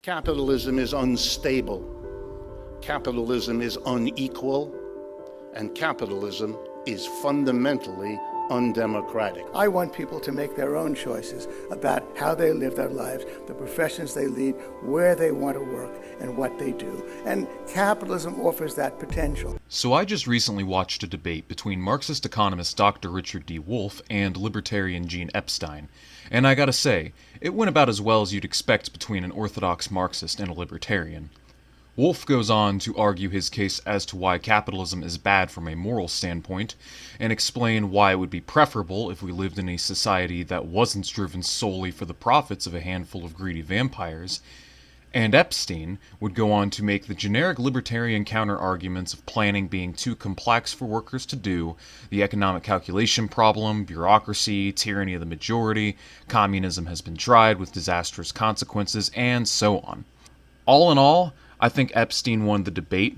Capitalism is unstable, capitalism is unequal, and capitalism is fundamentally undemocratic. I want people to make their own choices about how they live their lives, the professions they lead, where they want to work, and what they do. And capitalism offers that potential. So I just recently watched a debate between Marxist economist Dr. Richard D. Wolff and Libertarian Gene Epstein. And I gotta say, it went about as well as you'd expect between an orthodox Marxist and a libertarian. Wolff goes on to argue his case as to why capitalism is bad from a moral standpoint, and explain why it would be preferable if we lived in a society that wasn't driven solely for the profits of a handful of greedy vampires. And Epstein would go on to make the generic libertarian counter-arguments of planning being too complex for workers to do, the economic calculation problem, bureaucracy, tyranny of the majority, communism has been tried with disastrous consequences, and so on. All in all, I think Epstein won the debate,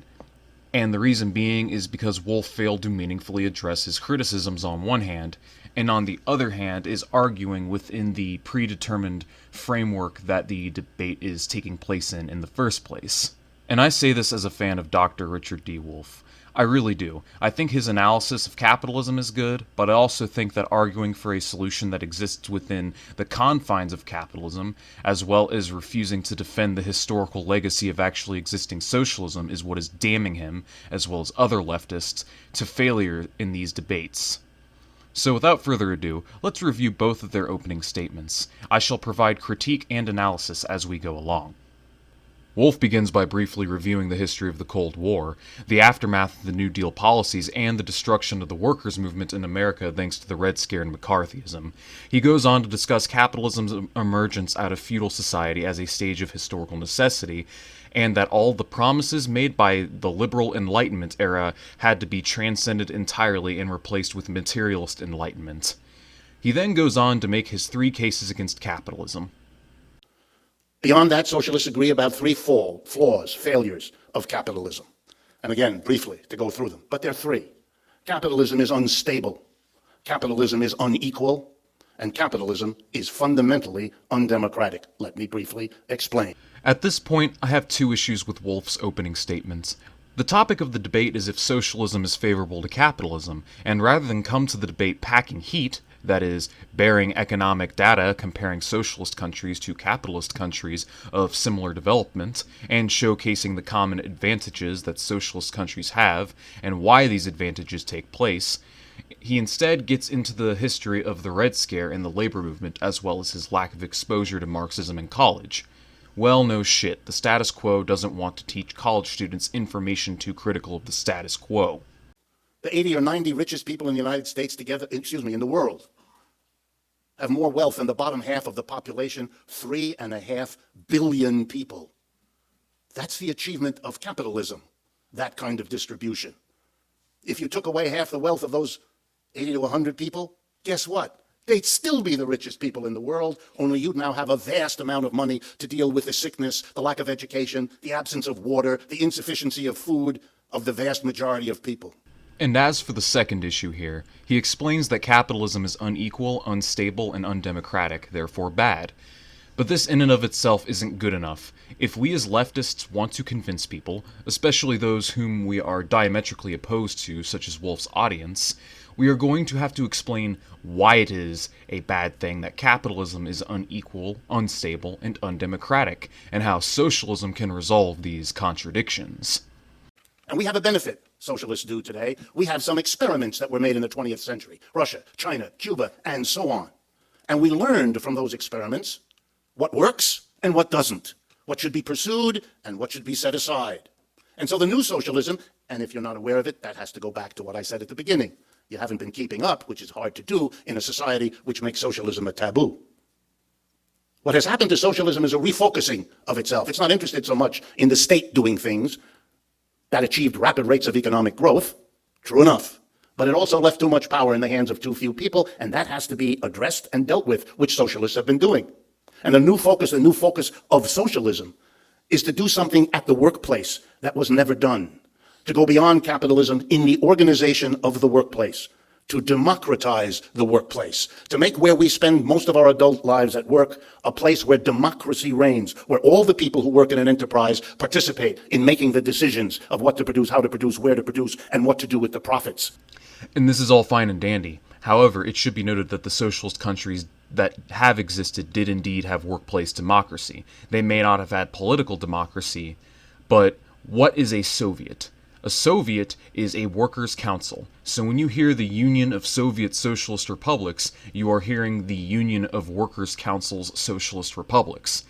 and the reason being is because Wolff failed to meaningfully address his criticisms on one hand, and on the other hand is arguing within the predetermined framework that the debate is taking place in the first place. And I say this as a fan of Dr. Richard D. Wolff. I really do. I think his analysis of capitalism is good, but I also think that arguing for a solution that exists within the confines of capitalism, as well as refusing to defend the historical legacy of actually existing socialism, is what is damning him, as well as other leftists, to failure in these debates. So without further ado, let's review both of their opening statements. I shall provide critique and analysis as we go along. Wolff begins by briefly reviewing the history of the Cold War, the aftermath of the New Deal policies, and the destruction of the workers' movement in America thanks to the Red Scare and McCarthyism. He goes on to discuss capitalism's emergence out of feudal society as a stage of historical necessity, and that all the promises made by the liberal Enlightenment era had to be transcended entirely and replaced with materialist enlightenment. He then goes on to make his three cases against capitalism. Beyond that, socialists agree about three flaws, failures of capitalism. And again, briefly, to go through them. But there are three. Capitalism is unstable. Capitalism is unequal. And capitalism is fundamentally undemocratic. Let me briefly explain. At this point, I have two issues with Wolff's opening statements. The topic of the debate is if socialism is favorable to capitalism, and rather than come to the debate packing heat, that is, bearing economic data comparing socialist countries to capitalist countries of similar development, and showcasing the common advantages that socialist countries have, and why these advantages take place, he instead gets into the history of the Red Scare and the labor movement, as well as his lack of exposure to Marxism in college. Well, no shit, the status quo doesn't want to teach college students information too critical of the status quo. The 80 or 90 richest people in the United States together, in the world, have more wealth than the bottom half of the population, 3.5 billion people. That's the achievement of capitalism, that kind of distribution. If you took away half the wealth of those 80 to 100 people, guess what? They'd still be the richest people in the world, only you'd now have a vast amount of money to deal with the sickness, the lack of education, the absence of water, the insufficiency of food of the vast majority of people. And as for the second issue here, he explains that capitalism is unequal, unstable, and undemocratic, therefore bad. But this in and of itself isn't good enough. If we as leftists want to convince people, especially those whom we are diametrically opposed to, such as Wolff's audience, we are going to have to explain why it is a bad thing that capitalism is unequal, unstable, and undemocratic, and how socialism can resolve these contradictions. And we have a benefit, socialists do today. We have some experiments that were made in the 20th century. Russia, China, Cuba, and so on. And we learned from those experiments what works and what doesn't, what should be pursued and what should be set aside. And so the new socialism, and if you're not aware of it, that has to go back to what I said at the beginning. You haven't been keeping up, which is hard to do in a society which makes socialism a taboo. What has happened to socialism is a refocusing of itself. It's not interested so much in the state doing things that achieved rapid rates of economic growth, true enough, but it also left too much power in the hands of too few people, and that has to be addressed and dealt with, which socialists have been doing. And the new focus of socialism is to do something at the workplace that was never done, to go beyond capitalism in the organization of the workplace, to democratize the workplace, to make where we spend most of our adult lives at work a place where democracy reigns, where all the people who work in an enterprise participate in making the decisions of what to produce, how to produce, where to produce, and what to do with the profits. And this is all fine and dandy. However, it should be noted that the socialist countries that have existed did indeed have workplace democracy. They may not have had political democracy, but what is a Soviet? A Soviet is a workers' council. So when you hear the Union of Soviet Socialist Republics, you are hearing the Union of Workers' Councils Socialist Republics.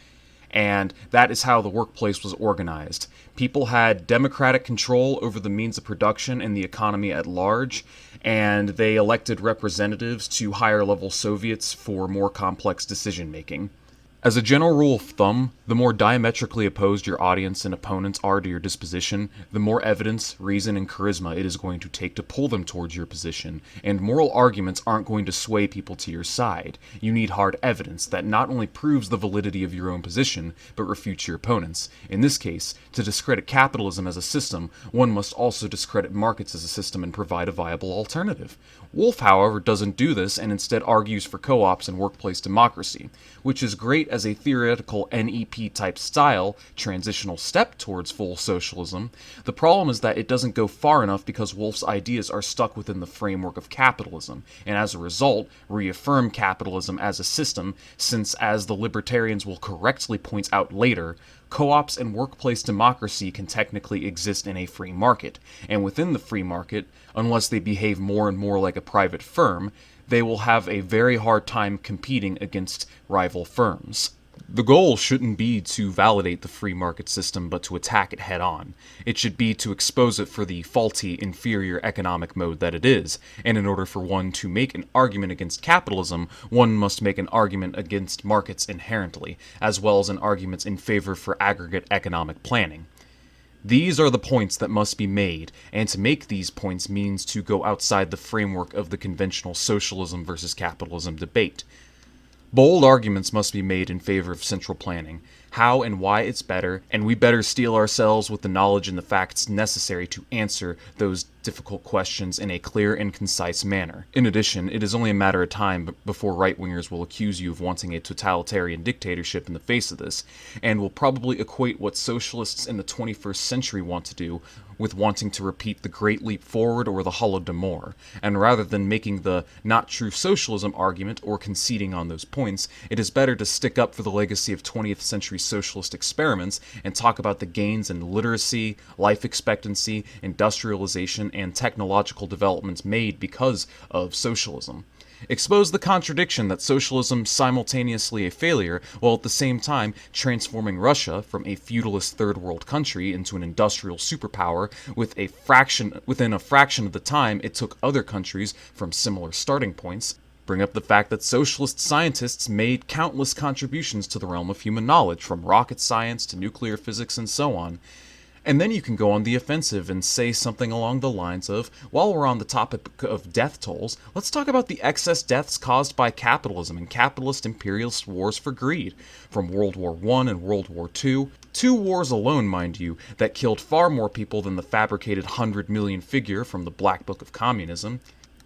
And that is how the workplace was organized. People had democratic control over the means of production and the economy at large, and they elected representatives to higher-level Soviets for more complex decision-making. As a general rule of thumb, the more diametrically opposed your audience and opponents are to your disposition, the more evidence, reason, and charisma it is going to take to pull them towards your position, and moral arguments aren't going to sway people to your side. You need hard evidence that not only proves the validity of your own position, but refutes your opponents. In this case, to discredit capitalism as a system, one must also discredit markets as a system and provide a viable alternative. Wolff, however, doesn't do this and instead argues for co-ops and workplace democracy, which is great as a theoretical NEP-type style transitional step towards full socialism. The problem is that it doesn't go far enough because Wolff's ideas are stuck within the framework of capitalism, and as a result, reaffirm capitalism as a system, since, as the Libertarians will correctly point out later, co-ops and workplace democracy can technically exist in a free market, and within the free market, unless they behave more and more like a private firm, they will have a very hard time competing against rival firms. The goal shouldn't be to validate the free market system, but to attack it head-on. It should be to expose it for the faulty, inferior economic mode that it is, and in order for one to make an argument against capitalism, one must make an argument against markets inherently, as well as an argument in favor for aggregate economic planning. These are the points that must be made, and to make these points means to go outside the framework of the conventional socialism versus capitalism debate. Bold arguments must be made in favor of central planning, how and why it's better, and we better steel ourselves with the knowledge and the facts necessary to answer those difficult questions in a clear and concise manner. In addition, it is only a matter of time before right-wingers will accuse you of wanting a totalitarian dictatorship in the face of this, and will probably equate what socialists in the 21st century want to do with wanting to repeat the Great Leap Forward or the Holodomor, and rather than making the not-true socialism argument or conceding on those points, it is better to stick up for the legacy of 20th century socialist experiments and talk about the gains in literacy, life expectancy, industrialization, and technological developments made because of socialism. Expose the contradiction that socialism is simultaneously a failure, while at the same time transforming Russia from a feudalist third world country into an industrial superpower within a fraction of the time it took other countries from similar starting points. Bring up the fact that socialist scientists made countless contributions to the realm of human knowledge, from rocket science to nuclear physics and so on. And then you can go on the offensive and say something along the lines of, while we're on the topic of death tolls, let's talk about the excess deaths caused by capitalism and capitalist imperialist wars for greed, from World War I and World War II. Two wars alone, mind you, that killed far more people than the fabricated 100 million figure from the Black Book of Communism.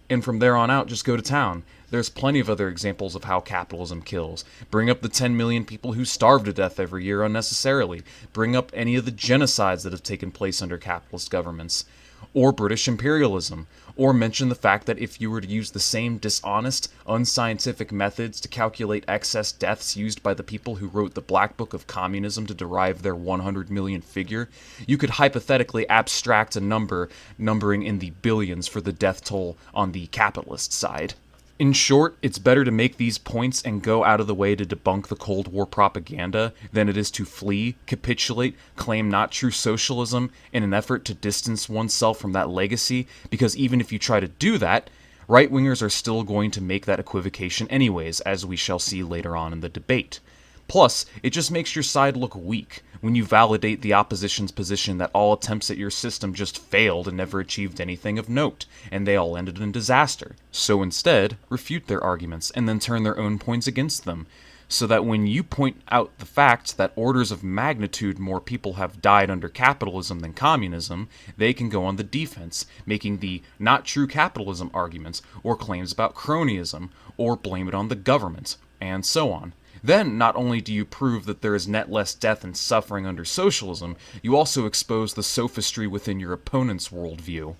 And from there on out, just go to town. There's plenty of other examples of how capitalism kills. Bring up the 10 million people who starve to death every year unnecessarily. Bring up any of the genocides that have taken place under capitalist governments. Or British imperialism. Or mention the fact that if you were to use the same dishonest, unscientific methods to calculate excess deaths used by the people who wrote the Black Book of Communism to derive their 100 million figure, you could hypothetically abstract a number numbering in the billions for the death toll on the capitalist side. In short, it's better to make these points and go out of the way to debunk the Cold War propaganda than it is to flee, capitulate, claim not true socialism in an effort to distance oneself from that legacy, because even if you try to do that, right-wingers are still going to make that equivocation anyways, as we shall see later on in the debate. Plus, it just makes your side look weak when you validate the opposition's position that all attempts at your system just failed and never achieved anything of note, and they all ended in disaster. So instead, refute their arguments and then turn their own points against them. so that when you point out the fact that orders of magnitude more people have died under capitalism than communism, they can go on the defense, making the not true capitalism arguments, or claims about cronyism, or blame it on the government, and so on. Then, not only do you prove that there is net less death and suffering under socialism, you also expose the sophistry within your opponent's worldview.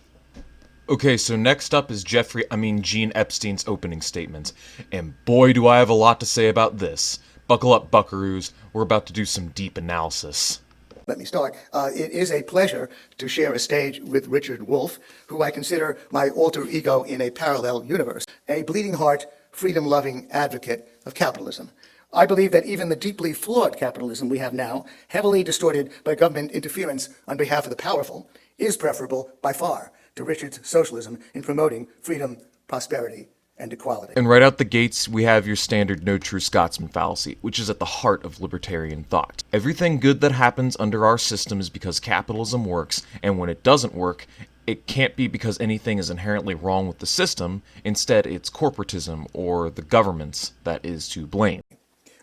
Okay, so next up is Gene Epstein's opening statement. And boy, do I have a lot to say about this. Buckle up, buckaroos. We're about to do some deep analysis. Let me start. It is a pleasure to share a stage with Richard Wolff, who I consider my alter ego in a parallel universe, a bleeding heart, freedom-loving advocate of capitalism. I believe that even the deeply flawed capitalism we have now, heavily distorted by government interference on behalf of the powerful, is preferable by far to Richard's socialism in promoting freedom, prosperity, and equality. And right out the gates, we have your standard no true Scotsman fallacy, which is at the heart of libertarian thought. Everything good that happens under our system is because capitalism works, and when it doesn't work, it can't be because anything is inherently wrong with the system. Instead, it's corporatism or the governments that is to blame.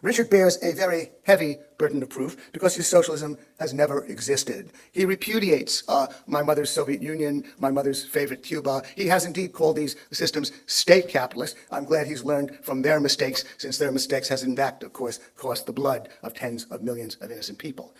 Richard bears a very heavy burden of proof because his socialism has never existed. He repudiates my mother's Soviet Union, my mother's favorite Cuba. He has indeed called these systems state capitalist. I'm glad he's learned from their mistakes, since their mistakes has in fact, of course, cost the blood of tens of millions of innocent people.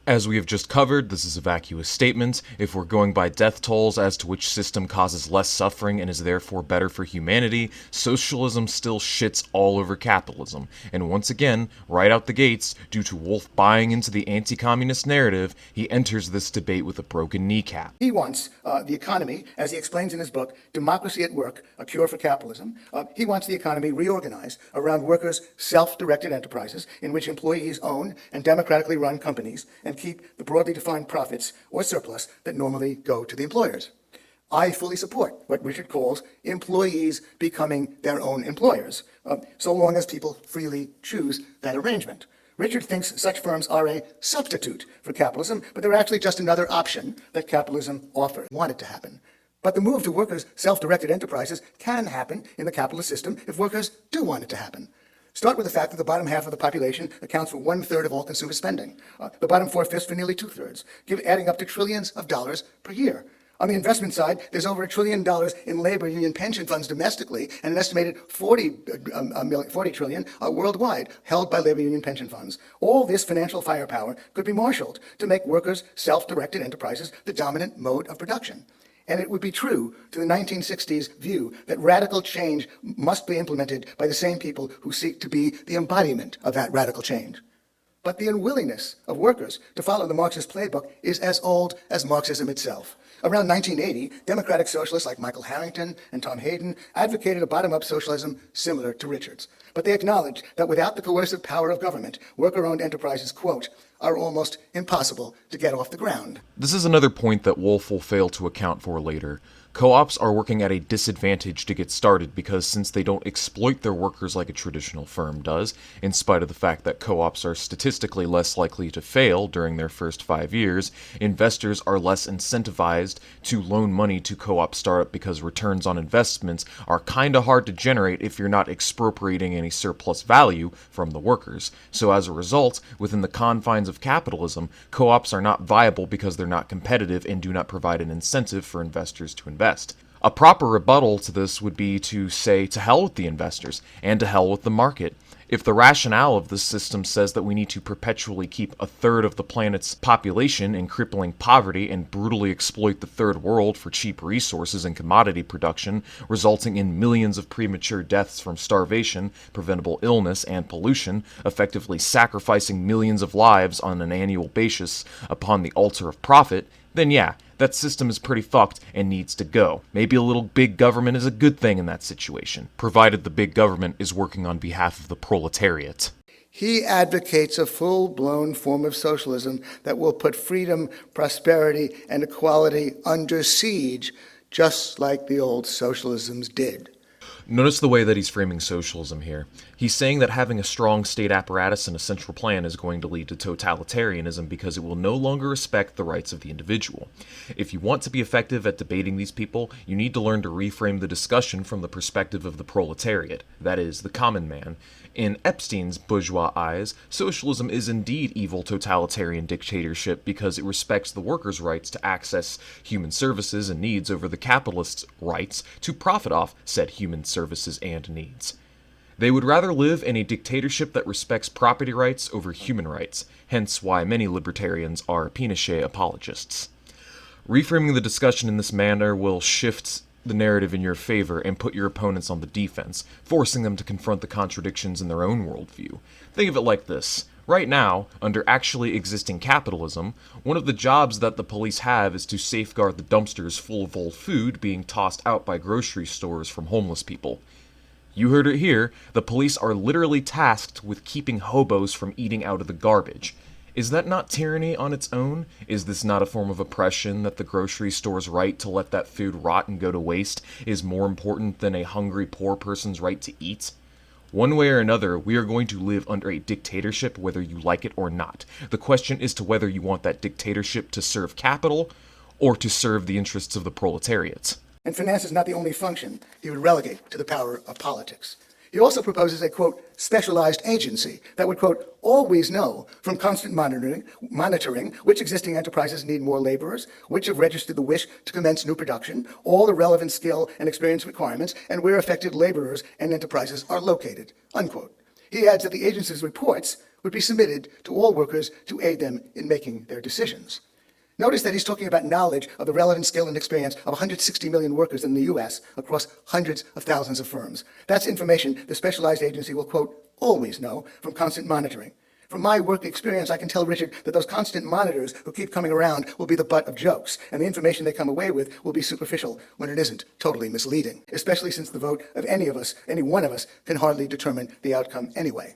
As we have just covered, this is a vacuous statement. If we're going by death tolls as to which system causes less suffering and is therefore better for humanity, socialism still shits all over capitalism. And once again, right out the gates, due to Wolff buying into the anti-communist narrative, he enters this debate with a broken kneecap. He wants the economy, as he explains in his book, Democracy at Work, A Cure for Capitalism. He wants the economy reorganized around workers' self-directed enterprises in which employees own and democratically run companies and keep the broadly defined profits or surplus that normally go to the employers. I fully support what Richard calls employees becoming their own employers, so long as people freely choose that arrangement. Richard thinks such firms are a substitute for capitalism, but they're actually just another option that capitalism offers. Want it to happen. But the move to workers' self-directed enterprises can happen in the capitalist system if workers do want it to happen. Start with the fact that the bottom half of the population accounts for 1/3 of all consumer spending, the bottom 4/5 for nearly 2/3, adding up to trillions of dollars per year. On the investment side, there's over $1 trillion in labor union pension funds domestically and an estimated 40 trillion worldwide held by labor union pension funds. All this financial firepower could be marshaled to make workers' self-directed enterprises the dominant mode of production. And it would be true to the 1960s view that radical change must be implemented by the same people who seek to be the embodiment of that radical change. But the unwillingness of workers to follow the Marxist playbook is as old as Marxism itself. Around 1980, democratic socialists like Michael Harrington and Tom Hayden advocated a bottom-up socialism similar to Richard's. But they acknowledged that without the coercive power of government, worker-owned enterprises, quote, are almost impossible to get off the ground. This is another point that Wolff will fail to account for later. Co-ops are working at a disadvantage to get started because since they don't exploit their workers like a traditional firm does, in spite of the fact that co-ops are statistically less likely to fail during their first 5 years, investors are less incentivized to loan money to co-op startup because returns on investments are kinda hard to generate if you're not expropriating any surplus value from the workers. So as a result, within the confines of capitalism, co-ops are not viable because they're not competitive and do not provide an incentive for investors to invest. A proper rebuttal to this would be to say to hell with the investors and to hell with the market. If the rationale of this system says that we need to perpetually keep 1/3 of the planet's population in crippling poverty and brutally exploit the third world for cheap resources and commodity production, resulting in millions of premature deaths from starvation, preventable illness, and pollution, effectively sacrificing millions of lives on an annual basis upon the altar of profit, then yeah, that system is pretty fucked and needs to go. Maybe a little big government is a good thing in that situation, provided the big government is working on behalf of the proletariat. He advocates a full-blown form of socialism that will put freedom, prosperity, and equality under siege, just like the old socialisms did. Notice the way that he's framing socialism here. He's saying that having a strong state apparatus and a central plan is going to lead to totalitarianism because it will no longer respect the rights of the individual. If you want to be effective at debating these people, you need to learn to reframe the discussion from the perspective of the proletariat, that is, the common man. In Epstein's bourgeois eyes, socialism is indeed evil totalitarian dictatorship because it respects the workers' rights to access human services and needs over the capitalists' rights to profit off said human services and needs. They would rather live in a dictatorship that respects property rights over human rights, hence why many libertarians are Pinochet apologists. Reframing the discussion in this manner will shift the narrative in your favor and put your opponents on the defense, forcing them to confront the contradictions in their own worldview. Think of it like this. Right now, under actually existing capitalism, one of the jobs that the police have is to safeguard the dumpsters full of old food being tossed out by grocery stores from homeless people. You heard it here, the police are literally tasked with keeping hobos from eating out of the garbage. Is that not tyranny on its own? Is this not a form of oppression that the grocery store's right to let that food rot and go to waste is more important than a hungry poor person's right to eat? One way or another, we are going to live under a dictatorship whether you like it or not. The question is to whether you want that dictatorship to serve capital or to serve the interests of the proletariat. And finance is not the only function he would relegate to the power of politics. He also proposes a, quote, specialized agency that would, quote, always know from constant monitoring which existing enterprises need more laborers, which have registered the wish to commence new production, all the relevant skill and experience requirements, and where affected laborers and enterprises are located, unquote. He adds that the agency's reports would be submitted to all workers to aid them in making their decisions. Notice that he's talking about knowledge of the relevant skill and experience of 160 million workers in the U.S. across hundreds of thousands of firms. That's information the specialized agency will, quote, always know from constant monitoring. From my work experience, I can tell Richard that those constant monitors who keep coming around will be the butt of jokes, and the information they come away with will be superficial when it isn't totally misleading, especially since the vote of any one of us, can hardly determine the outcome anyway.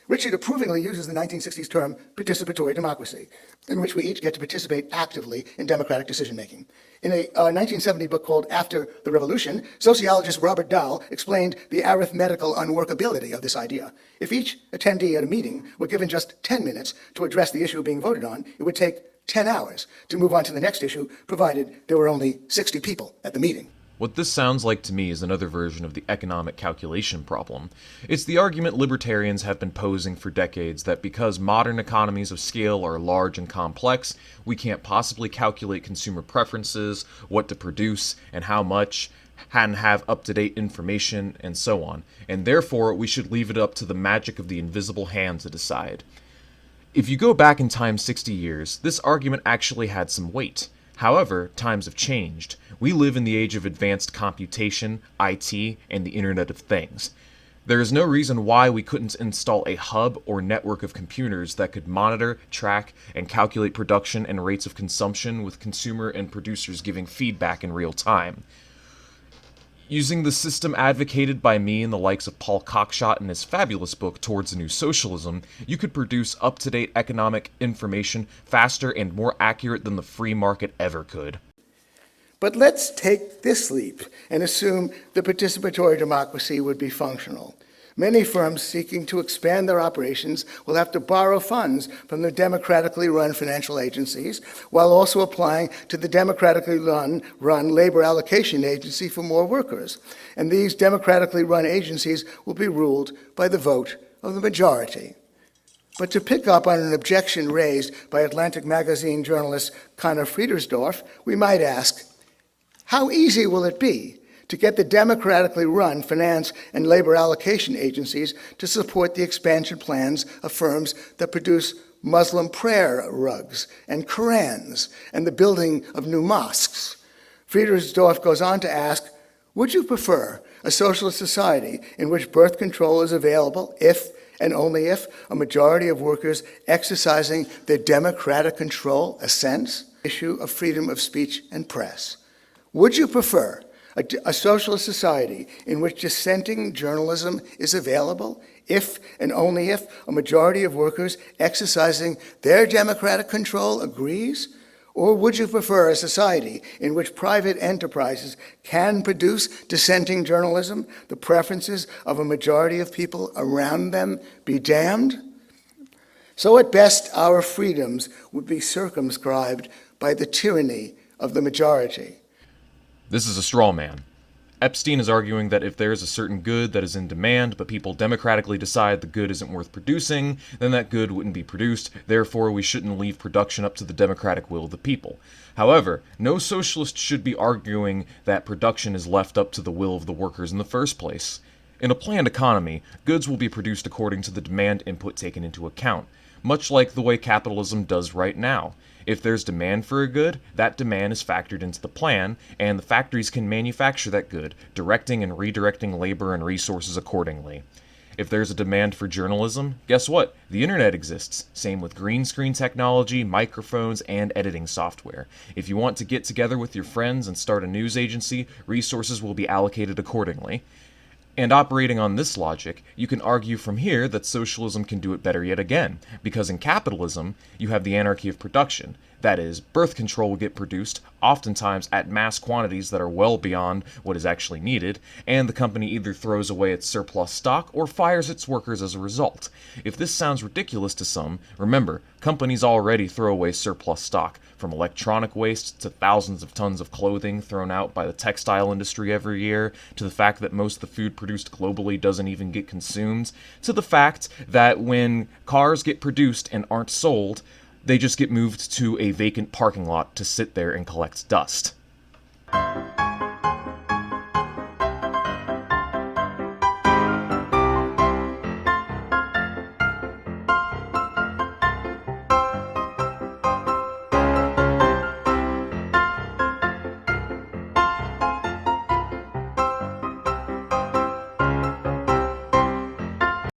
Richard approvingly uses the 1960s term participatory democracy, in which we each get to participate actively in democratic decision-making. In a 1970 book called After the Revolution, sociologist Robert Dahl explained the arithmetical unworkability of this idea. If each attendee at a meeting were given just 10 minutes to address the issue being voted on, it would take 10 hours to move on to the next issue, provided there were only 60 people at the meeting. What this sounds like to me is another version of the economic calculation problem. It's the argument libertarians have been posing for decades that because modern economies of scale are large and complex, we can't possibly calculate consumer preferences, what to produce, and how much, and have up-to-date information, and so on, and therefore we should leave it up to the magic of the invisible hand to decide. If you go back in time 60 years, this argument actually had some weight. However, times have changed. We live in the age of advanced computation, IT, and the Internet of Things. There is no reason why we couldn't install a hub or network of computers that could monitor, track, and calculate production and rates of consumption with consumer and producers giving feedback in real time. Using the system advocated by me and the likes of Paul Cockshott in his fabulous book Towards a New Socialism, you could produce up-to-date economic information faster and more accurate than the free market ever could. But let's take this leap and assume the participatory democracy would be functional. Many firms seeking to expand their operations will have to borrow funds from the democratically run financial agencies while also applying to the democratically run labor allocation agency for more workers. And these democratically run agencies will be ruled by the vote of the majority. But to pick up on an objection raised by Atlantic Magazine journalist Connor Friedersdorf, we might ask, how easy will it be to get the democratically run finance and labor allocation agencies to support the expansion plans of firms that produce Muslim prayer rugs and Korans and the building of new mosques? Friedersdorf goes on to ask, would you prefer a socialist society in which birth control is available if and only if a majority of workers exercising their democratic control assents? Issue of freedom of speech and press. Would you prefer a socialist society in which dissenting journalism is available if and only if a majority of workers exercising their democratic control agrees? Or would you prefer a society in which private enterprises can produce dissenting journalism, the preferences of a majority of people around them be damned? So at best, our freedoms would be circumscribed by the tyranny of the majority. This is a straw man. Epstein is arguing that if there is a certain good that is in demand, but people democratically decide the good isn't worth producing, then that good wouldn't be produced, therefore we shouldn't leave production up to the democratic will of the people. However, no socialist should be arguing that production is left up to the will of the workers in the first place. In a planned economy, goods will be produced according to the demand input taken into account, much like the way capitalism does right now. If there's demand for a good, that demand is factored into the plan, and the factories can manufacture that good, directing and redirecting labor and resources accordingly. If there's a demand for journalism, guess what? The internet exists. Same with green screen technology, microphones, and editing software. If you want to get together with your friends and start a news agency, resources will be allocated accordingly. And operating on this logic, you can argue from here that socialism can do it better yet again, because in capitalism, you have the anarchy of production. That is, birth control will get produced, oftentimes at mass quantities that are well beyond what is actually needed, and the company either throws away its surplus stock or fires its workers as a result. If this sounds ridiculous to some, remember, companies already throw away surplus stock, from electronic waste to thousands of tons of clothing thrown out by the textile industry every year, to the fact that most of the food produced globally doesn't even get consumed, to the fact that when cars get produced and aren't sold, they just get moved to a vacant parking lot to sit there and collect dust.